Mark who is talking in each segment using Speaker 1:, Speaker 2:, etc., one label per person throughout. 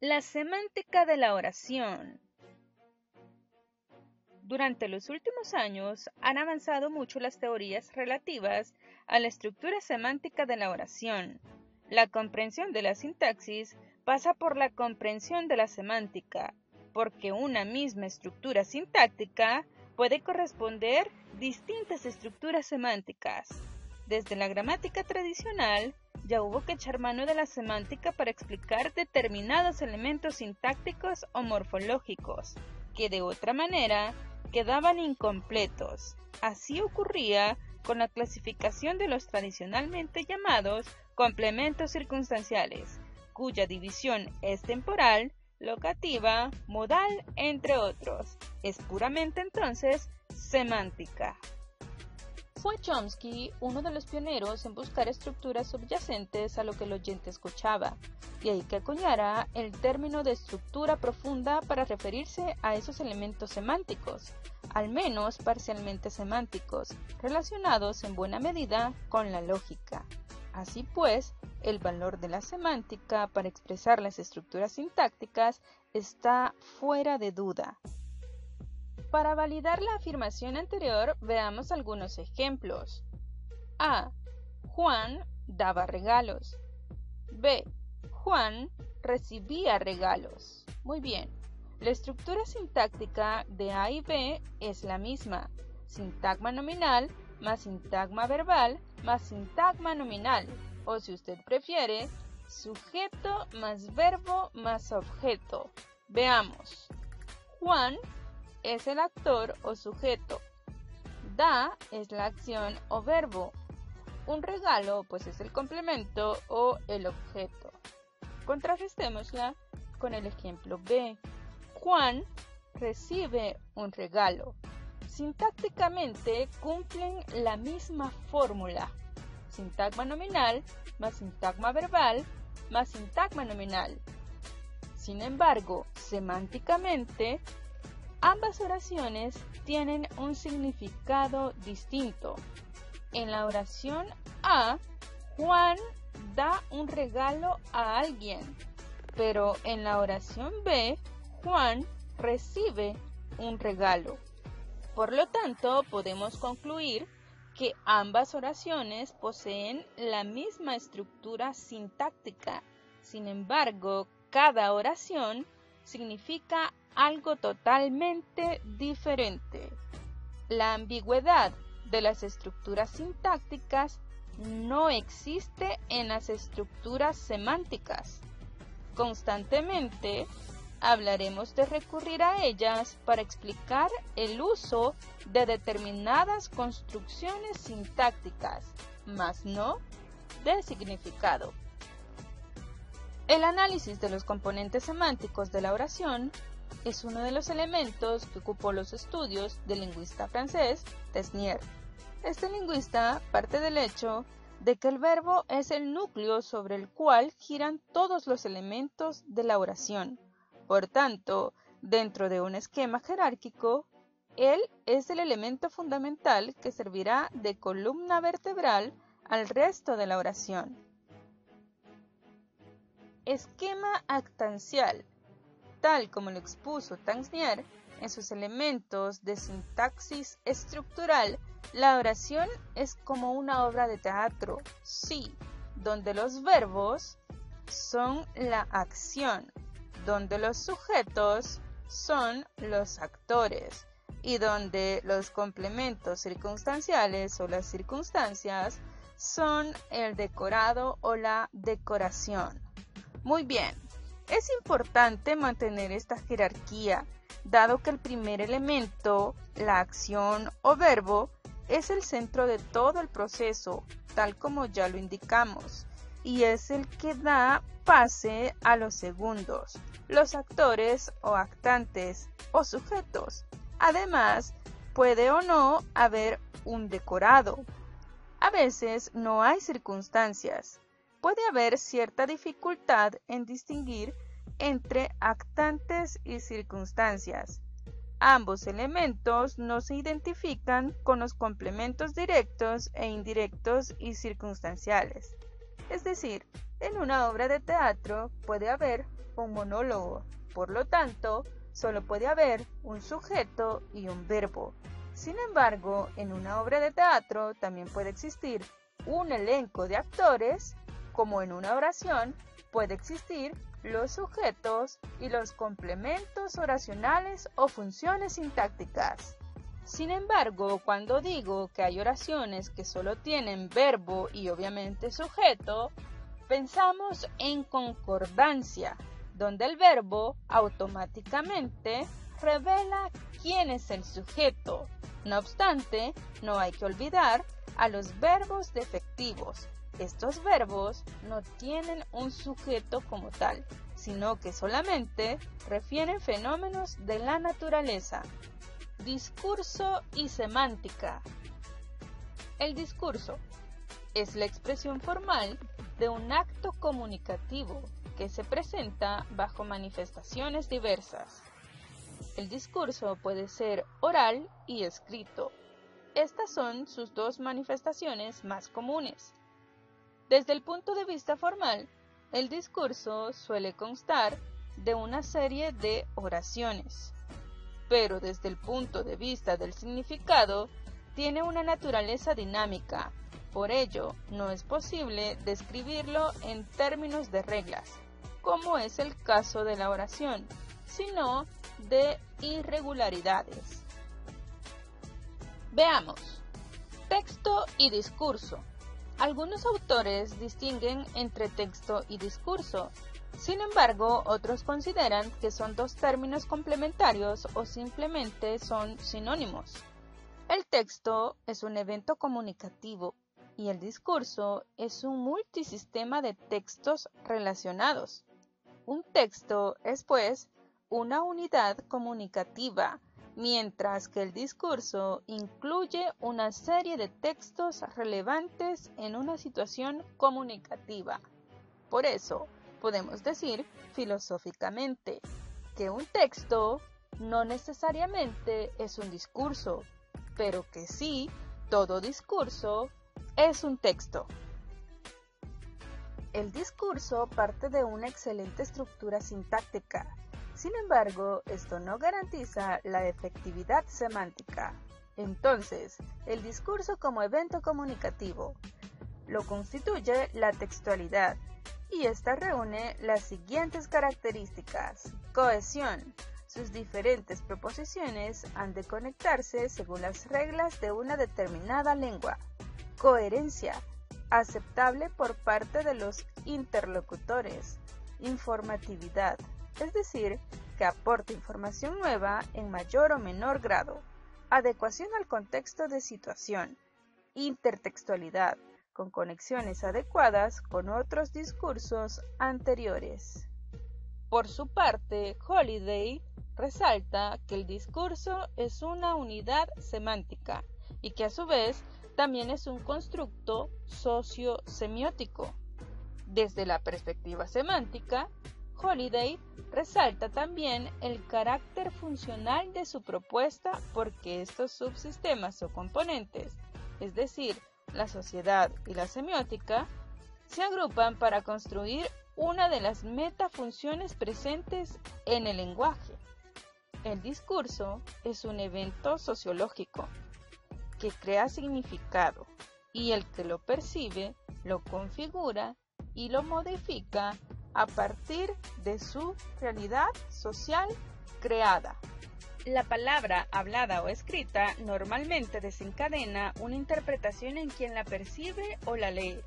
Speaker 1: La semántica de la oración. Durante los últimos años han avanzado mucho las teorías relativas a la estructura semántica de la oración. La comprensión de la sintaxis pasa por la comprensión de la semántica, porque una misma estructura sintáctica puede corresponder distintas estructuras semánticas. Desde la gramática tradicional, ya hubo que echar mano de la semántica para explicar determinados elementos sintácticos o morfológicos, que de otra manera quedaban incompletos. Así ocurría con la clasificación de los tradicionalmente llamados complementos circunstanciales, cuya división es temporal, locativa, modal, entre otros. Es puramente entonces semántica. Fue Chomsky uno de los pioneros en buscar estructuras subyacentes a lo que el oyente escuchaba, y ahí que acuñara el término de estructura profunda para referirse a esos elementos semánticos, al menos parcialmente semánticos, relacionados en buena medida con la lógica. Así pues, el valor de la semántica para expresar las estructuras sintácticas está fuera de duda. Para validar la afirmación anterior, veamos algunos ejemplos. A. Juan daba regalos. B. Juan recibía regalos. Muy bien. La estructura sintáctica de A y B es la misma. Sintagma nominal más sintagma verbal más sintagma nominal. O si usted prefiere, sujeto más verbo más objeto. Veamos. Juan es el actor o sujeto. Da es la acción o verbo. Un regalo pues es el complemento o el objeto. Contrarrestémosla con el ejemplo B. Juan recibe un regalo. Sintácticamente cumplen la misma fórmula. Sintagma nominal más sintagma verbal más sintagma nominal. Sin embargo, semánticamente, ambas oraciones tienen un significado distinto. En la oración A, Juan da un regalo a alguien, pero en la oración B, Juan recibe un regalo. Por lo tanto, podemos concluir que ambas oraciones poseen la misma estructura sintáctica. Sin embargo, cada oración significa algo totalmente diferente. La ambigüedad de las estructuras sintácticas no existe en las estructuras semánticas. Constantemente hablaremos de recurrir a ellas para explicar el uso de determinadas construcciones sintácticas, mas no de significado. El análisis de los componentes semánticos de la oración es uno de los elementos que ocupó los estudios del lingüista francés Tesnier. Este lingüista parte del hecho de que el verbo es el núcleo sobre el cual giran todos los elementos de la oración. Por tanto, dentro de un esquema jerárquico, él es el elemento fundamental que servirá de columna vertebral al resto de la oración. Esquema actancial. Tal como lo expuso Tesnier en sus elementos de sintaxis estructural, la oración es como una obra de teatro, sí, donde los verbos son la acción, donde los sujetos son los actores y donde los complementos circunstanciales o las circunstancias son el decorado o la decoración. Muy bien. Es importante mantener esta jerarquía, dado que el primer elemento, la acción o verbo, es el centro de todo el proceso, tal como ya lo indicamos, y es el que da pase a los segundos, los actores o actantes o sujetos. Además, puede o no haber un decorado. A veces no hay circunstancias. Puede haber cierta dificultad en distinguir entre actantes y circunstancias. Ambos elementos no se identifican con los complementos directos e indirectos y circunstanciales. Es decir, En una obra de teatro puede haber un monólogo, por lo tanto, solo puede haber un sujeto y un verbo. Sin embargo, en una obra de teatro también puede existir un elenco de actores, como en una oración puede existir los sujetos y los complementos oracionales o funciones sintácticas. Sin embargo, cuando digo que hay oraciones que solo tienen verbo y obviamente sujeto, pensamos en concordancia, donde el verbo automáticamente revela quién es el sujeto. No obstante, no hay que olvidar a los verbos defectivos. Estos verbos no tienen un sujeto como tal, sino que solamente refieren fenómenos de la naturaleza. Discurso y semántica. El discurso es la expresión formal de un acto comunicativo que se presenta bajo manifestaciones diversas. El discurso puede ser oral y escrito. Estas son sus dos manifestaciones más comunes. Desde el punto de vista formal, el discurso suele constar de una serie de oraciones, pero desde el punto de vista del significado, tiene una naturaleza dinámica. Por ello, no es posible describirlo en términos de reglas, como es el caso de la oración, sino de irregularidades. Veamos. Texto y discurso. Algunos autores distinguen entre texto y discurso. Sin embargo, otros consideran que son dos términos complementarios o simplemente son sinónimos. El texto es un evento comunicativo y el discurso es un multisistema de textos relacionados. Un texto es, pues, una unidad comunicativa, mientras que el discurso incluye una serie de textos relevantes en una situación comunicativa. Por eso, podemos decir filosóficamente que un texto no necesariamente es un discurso, pero que sí, todo discurso es un texto. El discurso parte de una excelente estructura sintáctica. Sin embargo, esto no garantiza la efectividad semántica. Entonces, el discurso como evento comunicativo lo constituye la textualidad, y esta reúne las siguientes características. Cohesión. Sus diferentes proposiciones han de conectarse según las reglas de una determinada lengua. Coherencia. Aceptable por parte de los interlocutores. Informatividad. Es decir, que aporta información nueva en mayor o menor grado. Adecuación al contexto de situación. Intertextualidad, con conexiones adecuadas con otros discursos anteriores. Por su parte, Holiday resalta que el discurso es una unidad semántica y que a su vez también es un constructo socio-semiótico. Desde la perspectiva semántica, Holiday resalta también el carácter funcional de su propuesta porque estos subsistemas o componentes, es decir, la sociedad y la semiótica, se agrupan para construir una de las metafunciones presentes en el lenguaje. El discurso es un evento sociológico que crea significado y el que lo percibe lo configura y lo modifica a partir de su realidad social creada. La palabra hablada o escrita normalmente desencadena una interpretación en quien la percibe o la lee,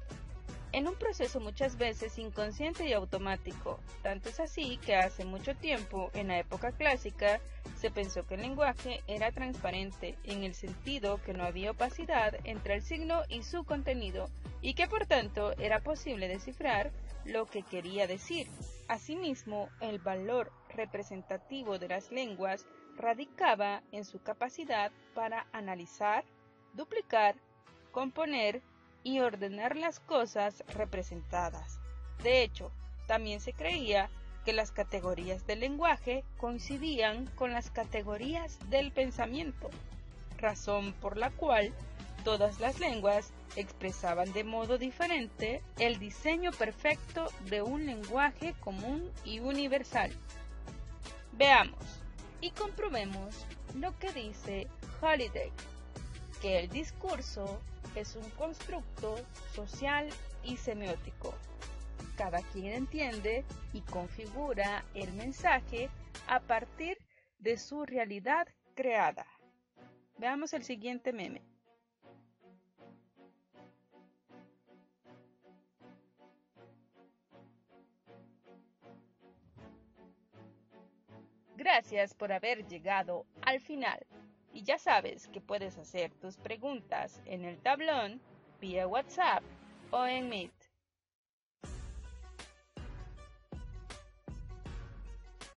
Speaker 1: en un proceso muchas veces inconsciente y automático. Tanto es así que hace mucho tiempo, en la época clásica, se pensó que el lenguaje era transparente, en el sentido que no había opacidad entre el signo y su contenido, y que por tanto era posible descifrar lo que quería decir. Asimismo, el valor representativo de las lenguas radicaba en su capacidad para analizar, duplicar, componer y ordenar las cosas representadas. De hecho, también se creía que las categorías del lenguaje coincidían con las categorías del pensamiento, razón por la cual Todas las lenguas expresaban de modo diferente el diseño perfecto de un lenguaje común y universal. Veamos y comprobemos lo que dice Holiday, que el discurso es un constructo social y semiótico. Cada quien entiende y configura el mensaje a partir de su realidad creada. Veamos el siguiente meme. Gracias por haber llegado al final. Y ya sabes que puedes hacer tus preguntas en el tablón, vía WhatsApp o en Meet.